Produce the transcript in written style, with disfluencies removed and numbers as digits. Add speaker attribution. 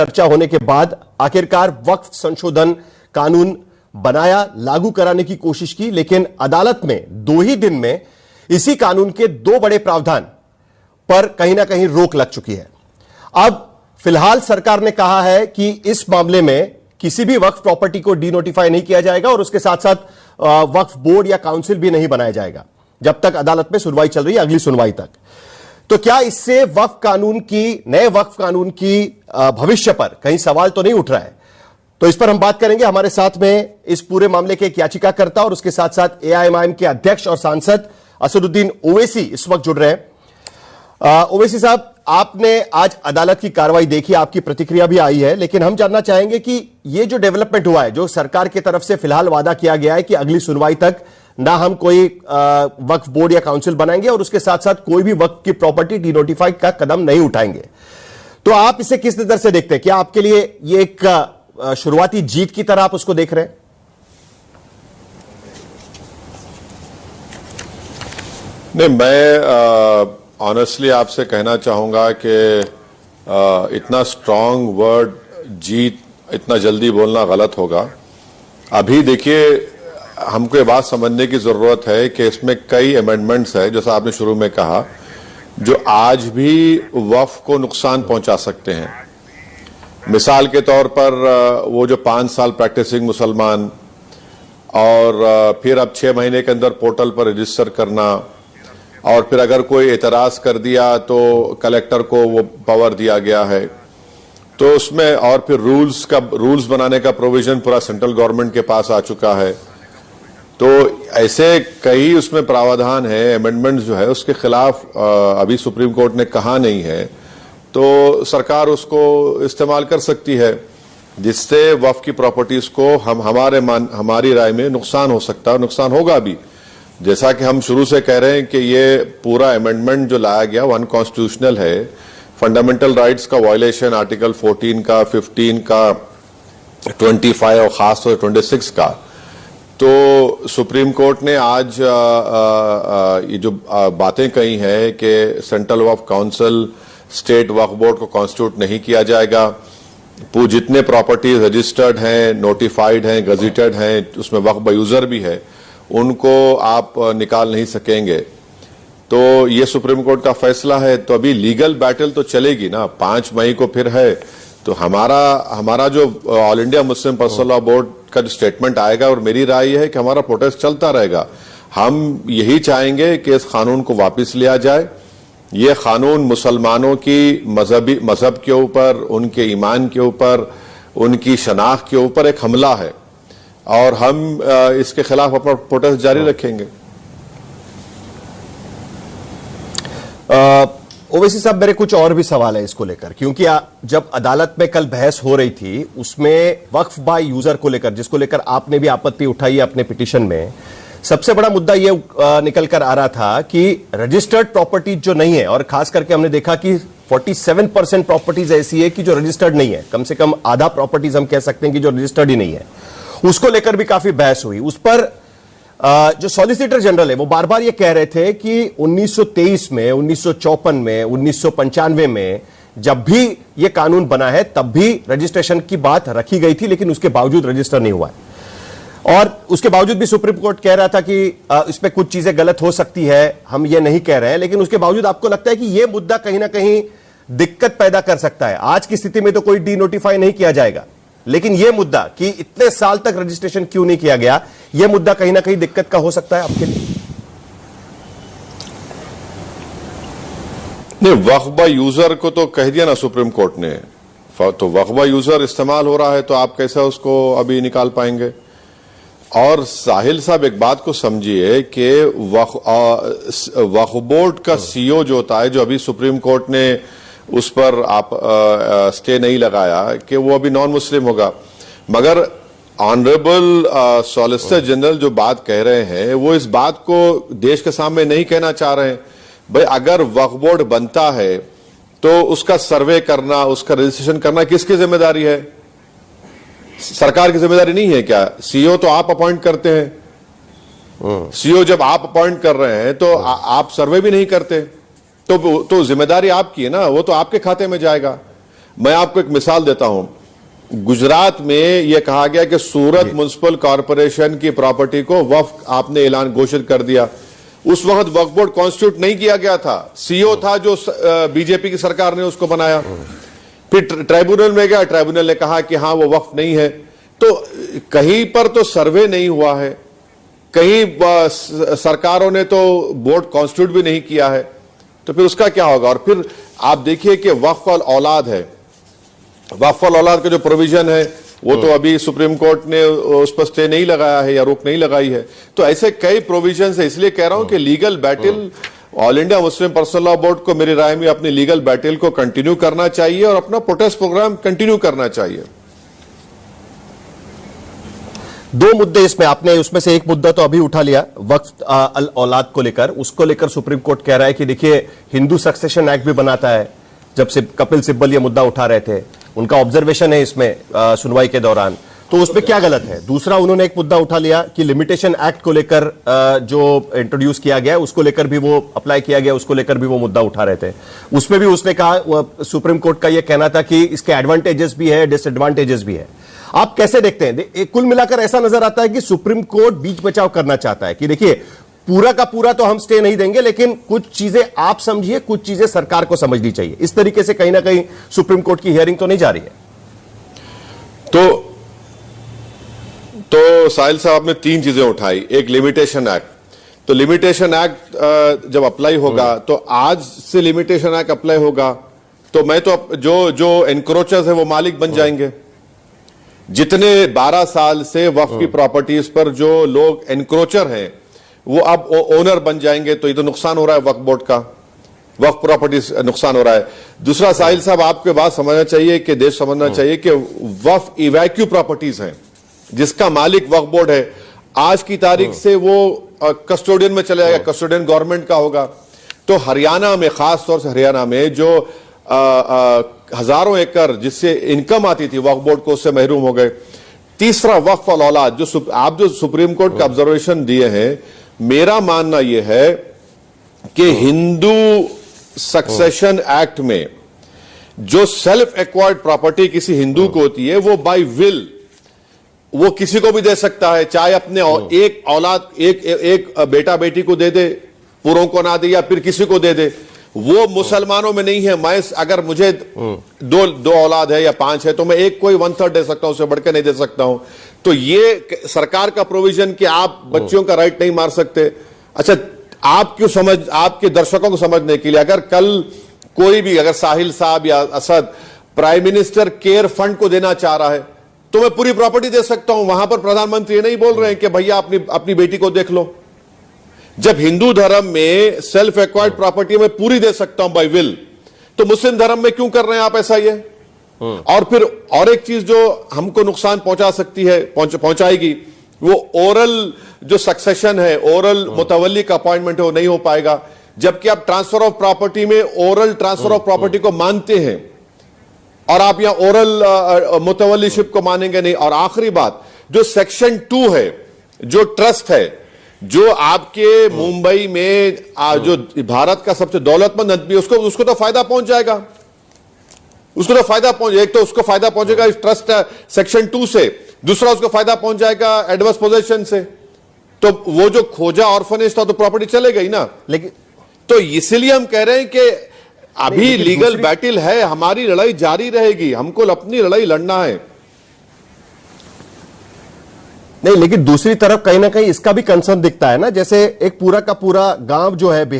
Speaker 1: चर्चा होने के बाद आखिरकार वक्फ संशोधन कानून बनाया, लागू कराने की कोशिश की, लेकिन अदालत में 2 ही दिन में इसी कानून के 2 बड़े प्रावधान पर कहीं ना कहीं रोक लग चुकी है। अब फिलहाल सरकार ने कहा है कि इस मामले में किसी भी वक्फ प्रॉपर्टी को डीनोटिफाई नहीं किया जाएगा और उसके साथ साथ वक्फ बोर्ड या काउंसिल भी नहीं बनाया जाएगा जब तक अदालत में सुनवाई चल रही है, अगली सुनवाई तक। तो क्या इससे वक्फ कानून की, नए वक्फ कानून की भविष्य पर कहीं सवाल तो नहीं उठ रहा है? तो इस पर हम बात करेंगे। हमारे साथ में इस पूरे मामले के एक याचिकाकर्ता और उसके साथ साथ एआईएमआईएम के अध्यक्ष और सांसद असदुद्दीन ओवैसी इस वक्त जुड़ रहे हैं। ओवैसी साहब, आपने आज अदालत की कार्रवाई देखी, आपकी प्रतिक्रिया भी आई है, लेकिन हम जानना चाहेंगे कि यह जो डेवलपमेंट हुआ है, जो सरकार की तरफ से फिलहाल वादा किया गया है कि अगली सुनवाई तक ना हम कोई वक्फ बोर्ड या काउंसिल बनाएंगे और उसके साथ साथ कोई भी वक्फ की प्रॉपर्टी डीनोटिफाई का कदम नहीं उठाएंगे, तो आप इसे किस नजर से देखते हैं? क्या आपके लिए ये एक शुरुआती जीत की तरह आप उसको देख रहे हैं?
Speaker 2: नहीं, मैं ऑनेस्टली आपसे कहना चाहूंगा कि इतना स्ट्रांग वर्ड जीत इतना जल्दी बोलना गलत होगा। अभी देखिए, हमको ये बात समझने की जरूरत है कि इसमें कई अमेंडमेंट्स है, जैसा आपने शुरू में कहा, जो आज भी वक्फ को नुकसान पहुंचा सकते हैं। मिसाल के तौर पर वो जो 5 साल प्रैक्टिसिंग मुसलमान और फिर अब 6 महीने के अंदर पोर्टल पर रजिस्टर करना, और फिर अगर कोई एतराज कर दिया तो कलेक्टर को वो पावर दिया गया है, तो उसमें और फिर रूल्स बनाने का प्रोविजन पूरा सेंट्रल गवर्नमेंट के पास आ चुका है। तो ऐसे कई उसमें प्रावधान है, अमेंडमेंट्स जो है उसके खिलाफ अभी सुप्रीम कोर्ट ने कहा नहीं है, तो सरकार उसको इस्तेमाल कर सकती है, जिससे वक्फ की प्रॉपर्टीज को हमारी राय में नुकसान हो सकता है, नुकसान होगा भी। जैसा कि हम शुरू से कह रहे हैं कि ये पूरा अमेंडमेंट जो लाया गया वो अनकॉन्स्टिट्यूशनल है, फंडामेंटल राइट्स का वायलेशन, आर्टिकल 14 का, 15 का, 25 और खासतौर 26 का। तो सुप्रीम कोर्ट ने आज ये जो बातें कही हैं कि सेंट्रल वक्फ काउंसिल, स्टेट वक्फ बोर्ड को कॉन्स्टिट्यूट नहीं किया जाएगा, जितने प्रॉपर्टीज रजिस्टर्ड हैं, नोटिफाइड हैं, गजेटेड हैं, उसमें वक्फ बाय यूजर भी है, उनको आप निकाल नहीं सकेंगे। तो ये सुप्रीम कोर्ट का फैसला है। तो अभी लीगल बैटल तो चलेगी ना, 5 मई को फिर है। तो हमारा जो all India Muslim personal law board का जो स्टेटमेंट आएगा, और मेरी राय यह है कि हमारा प्रोटेस्ट चलता रहेगा। हम यही चाहेंगे कि इस कानून को वापस लिया जाए। ये कानून मुसलमानों की मजहब के ऊपर, उनके ईमान के ऊपर, उनकी शनाख्त के ऊपर एक हमला है, और हम इसके खिलाफ अपना प्रोटेस्ट जारी रखेंगे।
Speaker 1: ओवैसी साहब, मेरे कुछ और भी सवाल है इसको लेकर, क्योंकि जब अदालत में कल बहस हो रही थी, उसमें वक्फ बाय यूजर को लेकर, जिसको लेकर आपने भी आपत्ति उठाई है अपने पिटीशन में, सबसे बड़ा मुद्दा यह निकल कर आ रहा था कि रजिस्टर्ड प्रॉपर्टीज जो नहीं है, और खास करके हमने देखा कि 47% प्रॉपर्टीज ऐसी है कि जो रजिस्टर्ड नहीं है, कम से कम आधा प्रॉपर्टीज हम कह सकते हैं कि जो रजिस्टर्ड ही नहीं है, उसको लेकर भी काफी बहस हुई। उस पर जो सॉलिसिटर जनरल है वो बार बार ये कह रहे थे कि 1923 में, 1954 में, 1995 में जब भी ये कानून बना है तब भी रजिस्ट्रेशन की बात रखी गई थी, लेकिन उसके बावजूद रजिस्टर नहीं हुआ है। और उसके बावजूद भी सुप्रीम कोर्ट कह रहा था कि इसमें कुछ चीजें गलत हो सकती है, हम ये नहीं कह रहे हैं, लेकिन उसके बावजूद आपको लगता है कि यह मुद्दा कहीं ना कहीं दिक्कत पैदा कर सकता है। आज की स्थिति में तो कोई डीनोटिफाई नहीं किया जाएगा, लेकिन यह मुद्दा कि इतने साल तक रजिस्ट्रेशन क्यों नहीं किया गया, यह मुद्दा कहीं ना कहीं दिक्कत का हो सकता है आपके लिए?
Speaker 2: नहीं, वक्फ बाय यूजर को तो कह दिया ना सुप्रीम कोर्ट ने, तो वक्फ बाय यूजर इस्तेमाल हो रहा है, तो आप कैसे उसको अभी निकाल पाएंगे? और साहिल साहब, एक बात को समझिए कि वक्फ बोर्ड का सीईओ जो होता है, जो अभी सुप्रीम कोर्ट ने उस पर आप स्टे नहीं लगाया कि वो अभी नॉन मुस्लिम होगा, मगर ऑनरेबल सॉलिसिटर जनरल जो बात कह रहे हैं वो इस बात को देश के सामने नहीं कहना चाह रहे हैं। भाई, अगर वक्फ बोर्ड बनता है तो उसका सर्वे करना, उसका रजिस्ट्रेशन करना किसकी जिम्मेदारी है? सरकार की जिम्मेदारी नहीं है क्या? सीईओ तो आप अपॉइंट करते हैं। सीईओ जब आप अपॉइंट कर रहे हैं तो आप सर्वे भी नहीं करते, तो जिम्मेदारी आपकी है ना, वो तो आपके खाते में जाएगा। मैं आपको एक मिसाल देता हूं। गुजरात में यह कहा गया कि सूरत म्युनिसिपल कॉरपोरेशन की प्रॉपर्टी को वक्फ आपने ऐलान घोषित कर दिया। उस वक्त वक्फ बोर्ड कॉन्स्टिट्यूट नहीं किया गया था, सीओ था जो बीजेपी की सरकार ने उसको बनाया। फिर ट्राइब्यूनल में गया, ट्राइब्यूनल ने कहा कि हां वो वक्फ नहीं है। तो कहीं पर तो सर्वे नहीं हुआ है, कहीं सरकारों ने तो बोर्ड कॉन्स्टिट्यूट भी नहीं किया है, तो फिर उसका क्या होगा। और फिर आप देखिए कि वक्फ अल औलाद है, वक्फ अल औलाद का जो प्रोविजन है वो तो अभी सुप्रीम कोर्ट ने उस पर स्टे नहीं लगाया है या रोक नहीं लगाई है। तो ऐसे कई प्रोविजन है, इसलिए कह रहा हूं कि legal battle all India Muslim personal law board को मेरी राय में अपनी लीगल बैटल को कंटिन्यू करना चाहिए और अपना प्रोटेस्ट प्रोग्राम कंटिन्यू करना चाहिए।
Speaker 1: दो मुद्दे इसमें आपने, उसमें से एक मुद्दा तो अभी उठा लिया वक्फ अल औलाद को लेकर, उसको लेकर सुप्रीम कोर्ट कह रहा है कि देखिए हिंदू सक्सेशन एक्ट भी बनाता है। जब से कपिल सिब्बल ये मुद्दा उठा रहे थे, उनका ऑब्जर्वेशन है इसमें सुनवाई के दौरान, तो उसमें क्या गलत है। दूसरा उन्होंने एक मुद्दा उठा लिया कि लिमिटेशन एक्ट को लेकर जो इंट्रोड्यूस किया गया उसको लेकर भी वो अप्लाई किया गया, उसको लेकर भी वो मुद्दा उठा रहे थे। उसमें भी उसने कहा, सुप्रीम कोर्ट का यह कहना था कि इसके एडवांटेजेस भी है, डिसएडवांटेजेस भी है। आप कैसे देखते हैं? कुल मिलाकर ऐसा नजर आता है कि सुप्रीम कोर्ट बीच बचाव करना चाहता है कि देखिए पूरा का पूरा तो हम स्टे नहीं देंगे, लेकिन कुछ चीजें आप समझिए, कुछ चीजें सरकार को समझनी चाहिए। इस तरीके से कहीं ना कहीं सुप्रीम कोर्ट की हियरिंग तो नहीं जा रही है।
Speaker 2: तो साहिल साहब ने तीन चीजें उठाई। एक लिमिटेशन एक्ट, तो लिमिटेशन एक्ट जब अप्लाई होगा तो आज से लिमिटेशन एक्ट अप्लाई होगा तो मैं तो जो एनक्रोचर्स है वो मालिक बन जाएंगे। जितने 12 साल से वक्फ की प्रॉपर्टीज पर जो लोग एनक्रोचर हैं वो अब ओनर बन जाएंगे, तो ये तो नुकसान हो रहा है वक्फ बोर्ड का, वक्फ प्रॉपर्टीज नुकसान हो रहा है। दूसरा साहिल साहब आपके बात समझना चाहिए कि देश समझना चाहिए कि वक्फ इवैक्यू प्रॉपर्टीज हैं जिसका मालिक वक्फ बोर्ड है। आज की तारीख से वो कस्टोडियन में चले जाएगा, कस्टोडियन गवर्नमेंट का होगा। तो हरियाणा में, खास तौर से हरियाणा में जो हजारों एकड़ जिससे इनकम आती थी वक्फ बोर्ड को, उससे महरूम हो गए। तीसरा वक्फ अल औलाद, आप जो सुप्रीम कोर्ट का ऑब्जर्वेशन दिए हैं, मेरा मानना यह है कि हिंदू सक्सेशन एक्ट में जो सेल्फ एक्वायर्ड प्रॉपर्टी किसी हिंदू को होती है वो बाय विल वो किसी को भी दे सकता है, चाहे अपने एक औलाद एक बेटा बेटी को दे दे, पूरों को ना दे, या फिर किसी को दे दे। वो मुसलमानों में नहीं है। मैं अगर मुझे दो औलाद है या 5 है तो मैं एक कोई 1/3 दे सकता हूं, उससे बढ़कर नहीं दे सकता हूं। तो ये सरकार का प्रोविजन कि आप बच्चों का राइट नहीं मार सकते। अच्छा, आपके दर्शकों को समझने के लिए, अगर कल कोई भी, अगर साहिल साहब या Asad prime minister care fund को देना चाह रहा है तो मैं पूरी प्रॉपर्टी दे सकता हूं। वहां पर प्रधानमंत्री ये नहीं बोल रहे हैं कि भैया अपनी बेटी को देख लो। जब हिंदू धर्म में सेल्फ एक्वायर्ड प्रॉपर्टी में पूरी दे सकता हूं बाय विल, तो मुस्लिम धर्म में क्यों कर रहे हैं आप ऐसा? ये और फिर और एक चीज जो हमको नुकसान पहुंचा सकती है, पहुंचाएगी, वो ओरल जो सक्सेशन है, ओरल मुतवल्ली का अपॉइंटमेंट है, वो नहीं हो पाएगा। जबकि आप ट्रांसफर ऑफ प्रॉपर्टी में ओरल ट्रांसफर ऑफ प्रॉपर्टी को मानते हैं और आप यहां ओरल मुतवल्लीशिप को मानेंगे नहीं। और आखिरी बात, जो सेक्शन 2 है, जो ट्रस्ट है, जो आपके मुंबई में जो भारत का सबसे दौलतमंद आदमी, उसको तो फायदा पहुंच जाएगा। उसको तो फायदा एक तो उसको फायदा पहुंचेगा इस ट्रस्ट सेक्शन 2 से, दूसरा उसको फायदा पहुंच जाएगा एडवर्स पोजेशन से। तो वो जो खोजा ऑर्फनेज था तो प्रॉपर्टी चले गई ना।
Speaker 1: लेकिन
Speaker 2: तो इसलिए हम कह रहे हैं कि अभी लीगल बैटल है, हमारी लड़ाई जारी रहेगी, हमको अपनी लड़ाई लड़ना है।
Speaker 1: नहीं, लेकिन दूसरी तरफ कहीं ना कहीं इसका भी कंसर्न दिखता है ना, जैसे एक पूरा का पूरा गांव जो है बिहार